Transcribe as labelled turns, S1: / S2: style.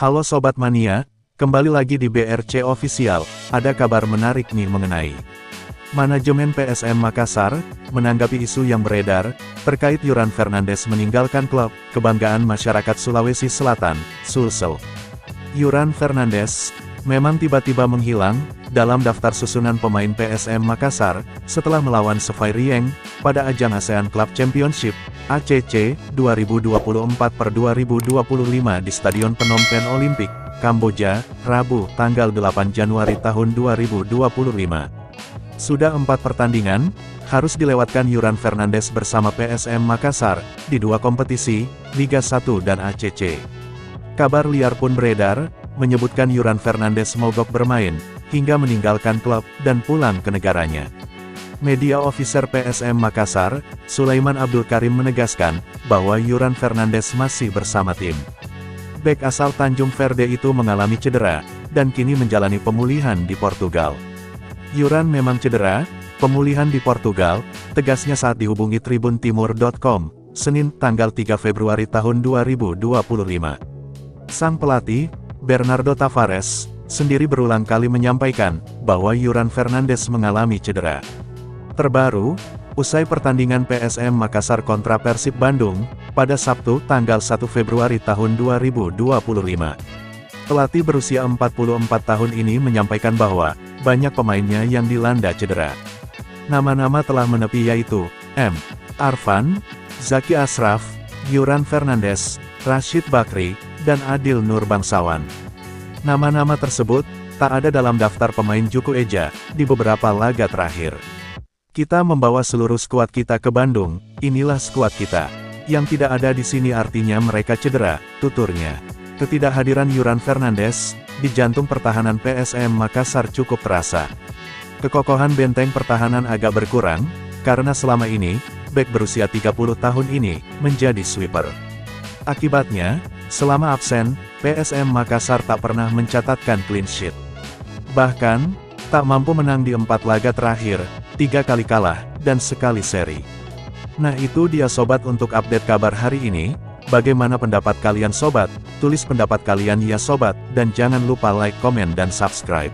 S1: Halo Sobat Mania, kembali lagi di BRC Official. Ada kabar menarik nih mengenai manajemen PSM Makassar, menanggapi isu yang beredar, terkait Yuran Fernandes meninggalkan klub kebanggaan masyarakat Sulawesi Selatan, Sulsel. Yuran Fernandes memang tiba-tiba menghilang dalam daftar susunan pemain PSM Makassar, setelah melawan Sevairieng pada ajang ASEAN Club Championship, ACC, 2024/2025 di Stadion Phnom Penh Olympic, Kamboja, Rabu, tanggal 8 Januari tahun 2025. Sudah 4 pertandingan, harus dilewatkan Yuran Fernandes bersama PSM Makassar, di 2 kompetisi, Liga 1 dan ACC. Kabar liar pun beredar, menyebutkan Yuran Fernandes mogok bermain, hingga meninggalkan klub, dan pulang ke negaranya. Media officer PSM Makassar, Sulaiman Abdul Karim menegaskan, bahwa Yuran Fernandes masih bersama tim. Bek asal Tanjung Verde itu mengalami cedera, dan kini menjalani pemulihan di Portugal. Yuran memang cedera, pemulihan di Portugal, tegasnya saat dihubungi tribuntimur.com, Senin tanggal 3 Februari tahun 2025. Sang pelatih, Bernardo Tavares, sendiri berulang kali menyampaikan, bahwa Yuran Fernandes mengalami cedera. Terbaru, usai pertandingan PSM Makassar kontra Persib Bandung, pada Sabtu tanggal 1 Februari tahun 2025. Pelatih berusia 44 tahun ini menyampaikan bahwa, banyak pemainnya yang dilanda cedera. Nama-nama telah menepi yaitu, M. Arfan, Zaki Ashraf, Yuran Fernandes, Rashid Bakri, dan Adil Nur Bangsawan. Nama-nama tersebut, tak ada dalam daftar pemain Juku Eja, di beberapa laga terakhir. Kita membawa seluruh skuad kita ke Bandung, inilah skuad kita. Yang tidak ada di sini artinya mereka cedera, tuturnya. Ketidakhadiran Yuran Fernandes, di jantung pertahanan PSM Makassar cukup terasa. Kekokohan benteng pertahanan agak berkurang, karena selama ini, bek berusia 30 tahun ini, menjadi sweeper. Akibatnya, selama absen, PSM Makassar tak pernah mencatatkan clean sheet. Bahkan, tak mampu menang di 4 laga terakhir, 3 kali kalah, dan sekali seri. Nah itu dia sobat untuk update kabar hari ini. Bagaimana pendapat kalian sobat? Tulis pendapat kalian ya sobat, dan jangan lupa like, komen dan subscribe.